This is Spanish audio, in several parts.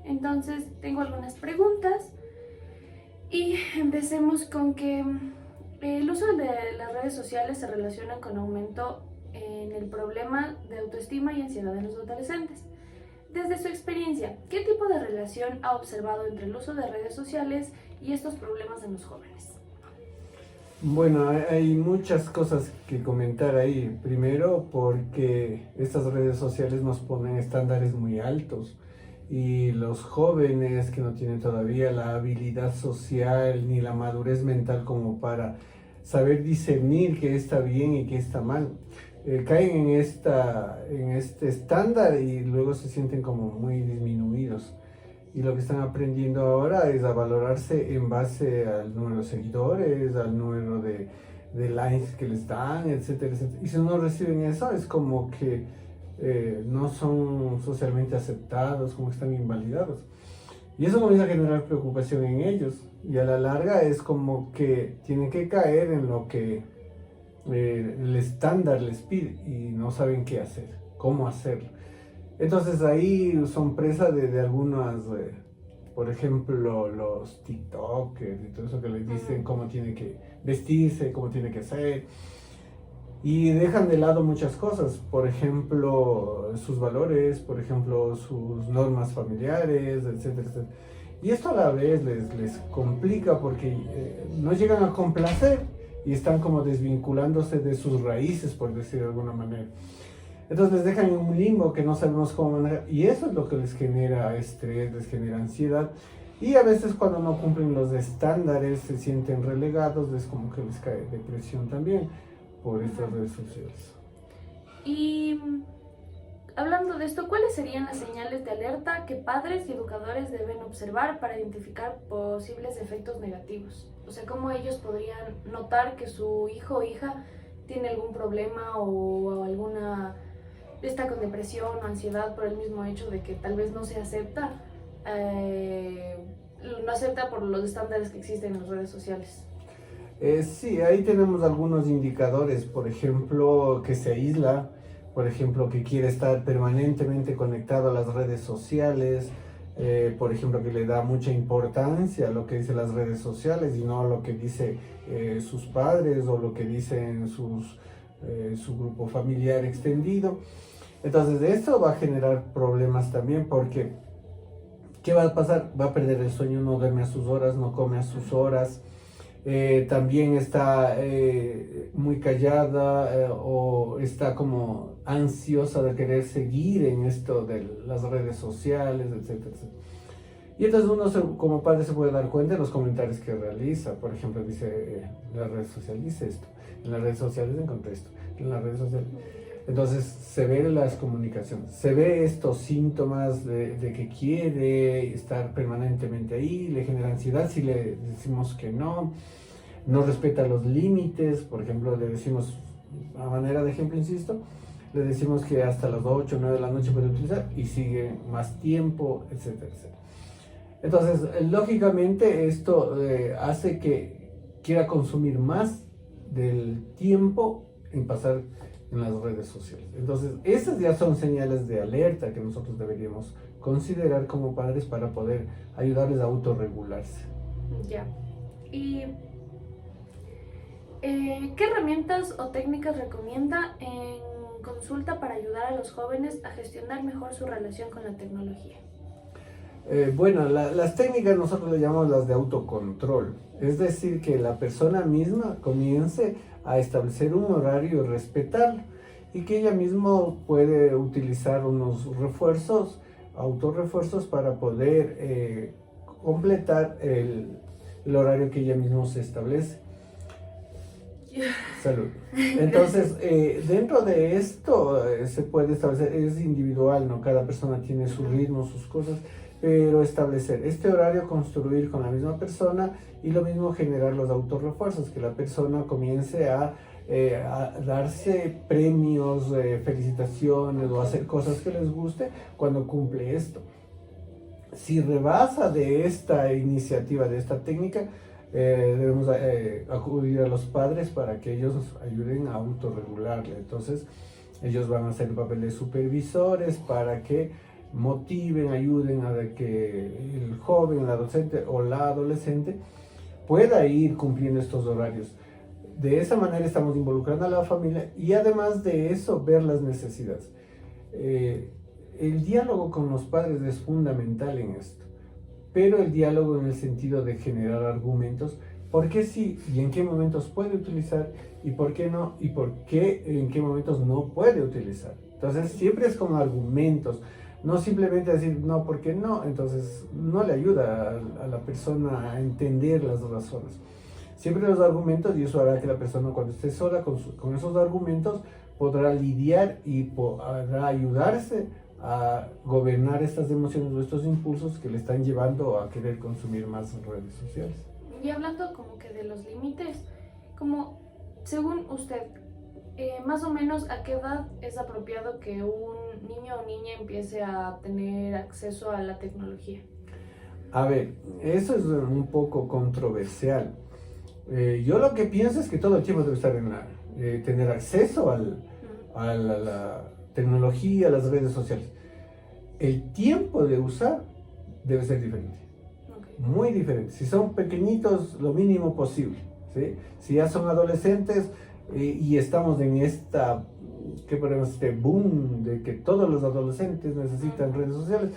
Entonces tengo algunas preguntas y empecemos con que el uso de las redes sociales se relaciona con aumento en el problema de autoestima y ansiedad en los adolescentes. Desde su experiencia, ¿qué tipo de relación ha observado entre el uso de redes sociales y estos problemas en los jóvenes? Bueno, hay muchas cosas que comentar ahí. Primero, porque estas redes sociales nos ponen estándares muy altos y los jóvenes que no tienen todavía la habilidad social ni la madurez mental como para saber discernir qué está bien y qué está mal, caen en este estándar y luego se sienten como muy disminuidos. Y lo que están aprendiendo ahora es a valorarse en base al número de seguidores, al número de likes que les dan, etcétera, etcétera. Y si no reciben eso, es como que no son socialmente aceptados, como que están invalidados. Y eso comienza a generar preocupación en ellos. Y a la larga es como que tienen que caer en lo que el estándar les pide y no saben qué hacer, cómo hacerlo. Entonces ahí son presa de algunas, por ejemplo, los TikTokers y todo eso que les dicen cómo tiene que vestirse, cómo tiene que ser. Y dejan de lado muchas cosas, por ejemplo, sus valores, por ejemplo, sus normas familiares, etcétera, etcétera. Y esto a la vez les complica porque no llegan a complacer y están como desvinculándose de sus raíces, por decir de alguna manera. Entonces les dejan en un limbo que no sabemos cómo manejar y eso es lo que les genera estrés, les genera ansiedad y a veces cuando no cumplen los estándares se sienten relegados, es como que les cae depresión también por estas redes sociales. Y hablando de esto, ¿cuáles serían las señales de alerta que padres y educadores deben observar para identificar posibles efectos negativos? O sea, ¿cómo ellos podrían notar que su hijo o hija tiene algún problema o alguna está con depresión o ansiedad por el mismo hecho de que tal vez no se acepta, no acepta por los estándares que existen en las redes sociales? Sí, ahí tenemos algunos indicadores, por ejemplo, que se aísla, por ejemplo, que quiere estar permanentemente conectado a las redes sociales, por ejemplo, que le da mucha importancia a lo que dicen las redes sociales y no a lo que dice sus padres o lo que dicen su grupo familiar extendido. Entonces, esto va a generar problemas también porque, ¿qué va a pasar? Va a perder el sueño, no duerme a sus horas, no come a sus horas. También está muy callada o está como ansiosa de querer seguir en esto de las redes sociales, etcétera, etcétera. Y entonces como padre se puede dar cuenta de los comentarios que realiza. Por ejemplo, dice, en la red social dice esto, en las redes sociales encontré esto, en las redes sociales. Entonces se ve las comunicaciones, se ve estos síntomas de que quiere estar permanentemente ahí, le genera ansiedad si le decimos que no respeta los límites. Por ejemplo, le decimos, a manera de ejemplo, insisto, le decimos que hasta las 8 o 9 de la noche puede utilizar y sigue más tiempo, etcétera, etcétera. Entonces, lógicamente esto hace que quiera consumir más del tiempo en pasar en las redes sociales. Entonces, esas ya son señales de alerta que nosotros deberíamos considerar como padres para poder ayudarles a autorregularse. Ya. ¿Y qué herramientas o técnicas recomienda en consulta para ayudar a los jóvenes a gestionar mejor su relación con la tecnología? Bueno, las técnicas nosotros le llamamos las de autocontrol, es decir, que la persona misma comience a establecer un horario y respetarlo y que ella misma puede utilizar unos refuerzos, autorrefuerzos para poder completar el horario que ella misma se establece. Salud. Entonces, dentro de esto se puede establecer, es individual, ¿no? Cada persona tiene su ritmo, sus cosas, pero establecer este horario, construir con la misma persona y lo mismo generar los autorrefuerzos, que la persona comience a darse premios, felicitaciones o hacer cosas que les guste cuando cumple esto. Si rebasa de esta iniciativa, de esta técnica, debemos acudir a los padres para que ellos nos ayuden a autorregularle. Entonces ellos van a hacer el papel de supervisores para que motiven, ayuden a que el joven, el adolescente o la adolescente pueda ir cumpliendo estos horarios. De esa manera estamos involucrando a la familia y además de eso ver las necesidades. El diálogo con los padres es fundamental en esto, pero el diálogo en el sentido de generar argumentos, por qué sí y en qué momentos puede utilizar y por qué no y por qué en qué momentos no puede utilizar. Entonces siempre es con argumentos, no simplemente decir no, ¿por qué no? Entonces no le ayuda a la persona a entender las razones. Siempre los argumentos, y eso hará que la persona cuando esté sola con esos argumentos podrá lidiar y podrá ayudarse a gobernar estas emociones o estos impulsos que le están llevando a querer consumir más redes sociales. Y hablando como que de los límites, como según usted, más o menos a qué edad es apropiado que un niño o niña empiece a tener acceso a la tecnología. A ver, eso es un poco controversial. Yo lo que pienso es que todo el tiempo debe estar tener acceso a la tecnología, a las redes sociales. El tiempo de usar debe ser diferente, muy diferente. Si son pequeñitos, lo mínimo posible, ¿sí? Si ya son adolescentes y estamos en ¿qué podemos decir? Boom de que todos los adolescentes necesitan redes sociales,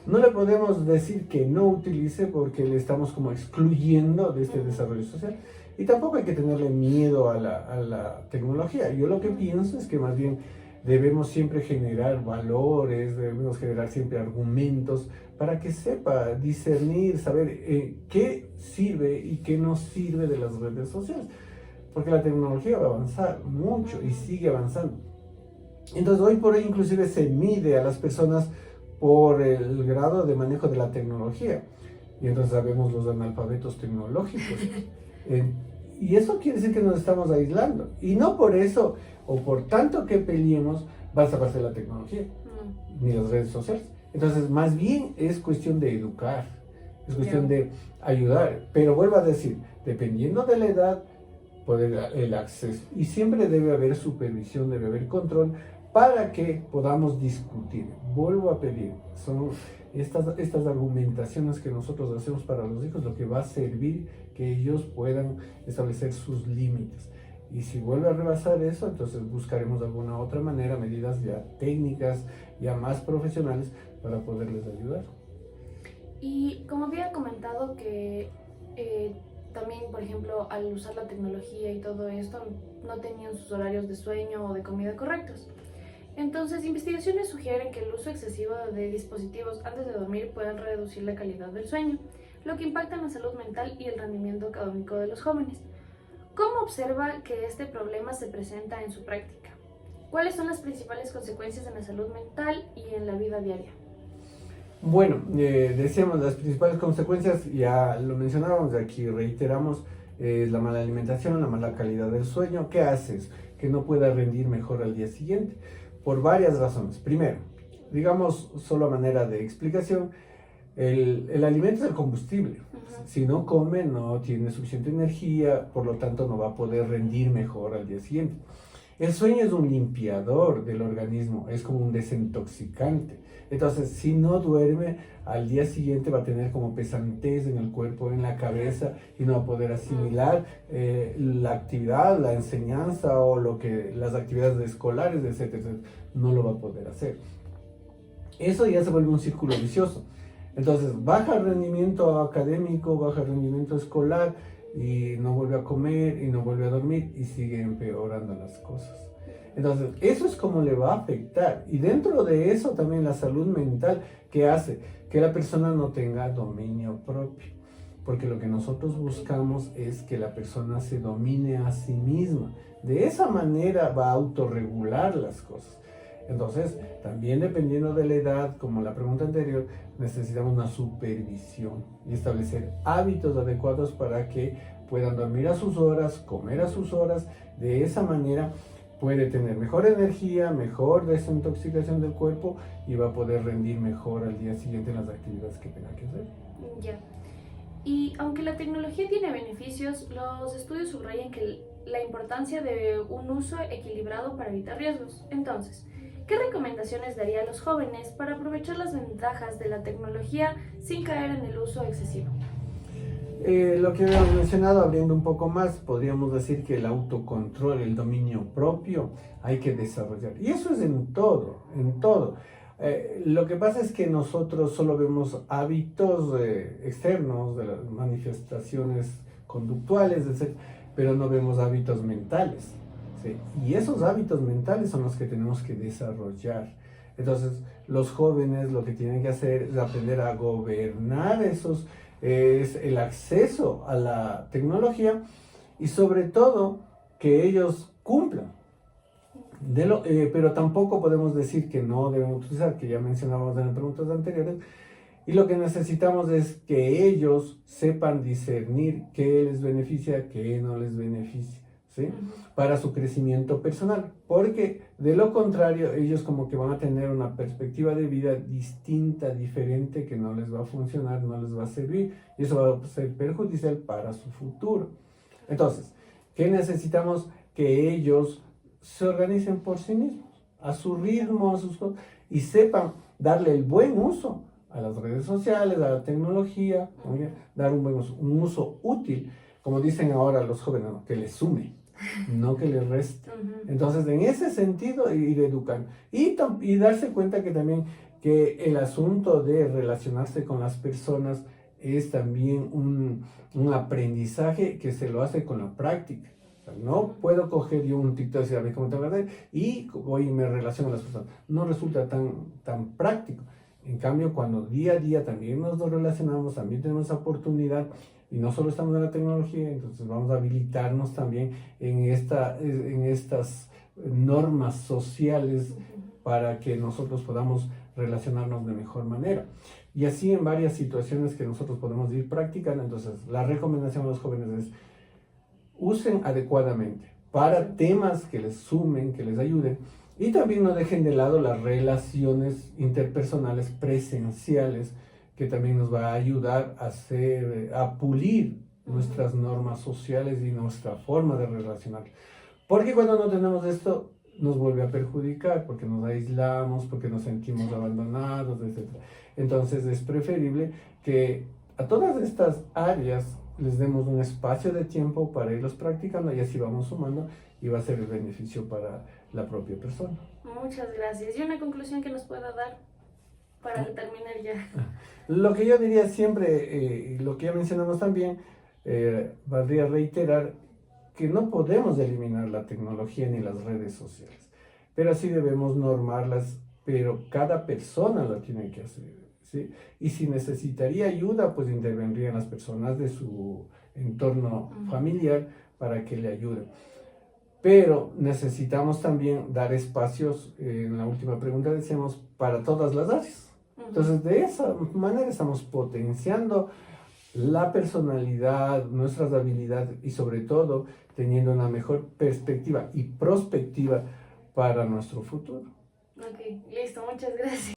no le podemos decir que no utilice porque le estamos como excluyendo de este desarrollo social. Y tampoco hay que tenerle miedo a la tecnología. Yo lo que pienso es que más bien debemos siempre generar valores, debemos generar siempre argumentos para que sepa discernir, saber qué sirve y qué no sirve de las redes sociales. Porque la tecnología va a avanzar mucho y sigue avanzando. Entonces hoy por hoy inclusive se mide a las personas por el grado de manejo de la tecnología. Y entonces sabemos los analfabetos tecnológicos. Y eso quiere decir que nos estamos aislando. Y no por eso, o por tanto que peleemos, va a desaparecer la tecnología, ni las redes sociales. Entonces, más bien es cuestión de educar, es cuestión de ayudar. Pero vuelvo a decir, dependiendo de la edad, el acceso. Y siempre debe haber supervisión, debe haber control para que podamos discutir. Vuelvo a pedir, son estas argumentaciones que nosotros hacemos para los hijos lo que va a servir que ellos puedan establecer sus límites. Y si vuelve a rebasar eso, entonces buscaremos de alguna otra manera medidas ya técnicas, ya más profesionales para poderles ayudar. Y como había comentado que también, por ejemplo, al usar la tecnología y todo esto, no tenían sus horarios de sueño o de comida correctos. Entonces, investigaciones sugieren que el uso excesivo de dispositivos antes de dormir pueden reducir la calidad del sueño, lo que impacta en la salud mental y el rendimiento académico de los jóvenes. ¿Cómo observa que este problema se presenta en su práctica? ¿Cuáles son las principales consecuencias en la salud mental y en la vida diaria? Bueno, decíamos las principales consecuencias, ya lo mencionábamos, aquí reiteramos, la mala alimentación, la mala calidad del sueño. ¿Qué haces? Que no pueda rendir mejor al día siguiente, por varias razones. Primero, digamos, solo a manera de explicación, el alimento es el combustible. Si no come, no tiene suficiente energía, por lo tanto no va a poder rendir mejor al día siguiente. El sueño es un limpiador del organismo, es como un desintoxicante. Entonces, si no duerme, al día siguiente va a tener como pesantez en el cuerpo, en la cabeza, y no va a poder asimilar la actividad, la enseñanza o las actividades escolares, etcétera, etcétera. No lo va a poder hacer. Eso ya se vuelve un círculo vicioso. Entonces, baja el rendimiento académico, baja el rendimiento escolar, y no vuelve a comer y no vuelve a dormir y sigue empeorando las cosas. Entonces, eso es como le va a afectar. Y dentro de eso también la salud mental, que hace que la persona no tenga dominio propio. Porque lo que nosotros buscamos es que la persona se domine a sí misma. De esa manera va a autorregular las cosas. Entonces, también dependiendo de la edad, como la pregunta anterior, necesitamos una supervisión y establecer hábitos adecuados para que puedan dormir a sus horas, comer a sus horas. De esa manera puede tener mejor energía, mejor desintoxicación del cuerpo y va a poder rendir mejor al día siguiente en las actividades que tenga que hacer. Ya. Y aunque la tecnología tiene beneficios, los estudios subrayan que la importancia de un uso equilibrado para evitar riesgos. Entonces, ¿Qué recomendaciones daría a los jóvenes para aprovechar las ventajas de la tecnología sin caer en el uso excesivo? Lo que habíamos mencionado, abriendo un poco más, podríamos decir que el autocontrol, el dominio propio, hay que desarrollar. Y eso es en todo, en todo. Lo que pasa es que nosotros solo vemos hábitos externos de las manifestaciones conductuales, etcétera, pero no vemos hábitos mentales. ¿Sí? Y esos hábitos mentales son los que tenemos que desarrollar. Entonces, los jóvenes lo que tienen que hacer es aprender a gobernar esos, es el acceso a la tecnología y sobre todo que ellos cumplan. Pero tampoco podemos decir que no deben utilizar, que ya mencionábamos en las preguntas anteriores, y lo que necesitamos es que ellos sepan discernir qué les beneficia, qué no les beneficia, ¿sí? Para su crecimiento personal, porque de lo contrario ellos como que van a tener una perspectiva de vida distinta, diferente, que no les va a funcionar, no les va a servir, y eso va a ser perjudicial para su futuro. Entonces, ¿qué necesitamos? Que ellos se organicen por sí mismos, a su ritmo, a sus cosas, y sepan darle el buen uso a las redes sociales, a la tecnología, dar un buen uso, un uso útil, como dicen ahora los jóvenes, ¿no? Que les sume, no que les reste. Entonces, en ese sentido, ir educando. Y darse cuenta que también que el asunto de relacionarse con las personas es también un aprendizaje que se lo hace con la práctica. No puedo coger yo un TikTok y decir, a ver cómo tengo que hacer, y voy y me relaciono con las personas. No resulta tan práctico. En cambio, cuando día a día también nos relacionamos, también tenemos esa oportunidad, y no solo estamos en la tecnología, entonces vamos a habilitarnos también en estas normas sociales para que nosotros podamos relacionarnos de mejor manera. Y así en varias situaciones que nosotros podemos ir practicando. Entonces, la recomendación a los jóvenes es: usen adecuadamente para temas que les sumen, que les ayuden, y también no dejen de lado las relaciones interpersonales presenciales, que también nos va a ayudar a pulir nuestras normas sociales y nuestra forma de relacionar. Porque cuando no tenemos esto, nos vuelve a perjudicar, porque nos aislamos, porque nos sentimos abandonados, etc. Entonces es preferible que a todas estas áreas les demos un espacio de tiempo para irlos practicando, y así vamos sumando, y va a ser el beneficio para la propia persona. Muchas gracias. ¿Y una conclusión que nos pueda dar para terminar ya? Lo que yo diría siempre, lo que ya mencionamos también, valdría reiterar que no podemos eliminar la tecnología ni las redes sociales, pero sí debemos normarlas, pero cada persona lo tiene que hacer, ¿sí? Y si necesitaría ayuda, pues intervendrían las personas de su entorno familiar para que le ayuden. Pero necesitamos también dar espacios, en la última pregunta decíamos, para todas las áreas. Entonces, de esa manera estamos potenciando la personalidad, nuestras habilidades, y sobre todo teniendo una mejor perspectiva y prospectiva para nuestro futuro. Ok, listo, muchas gracias.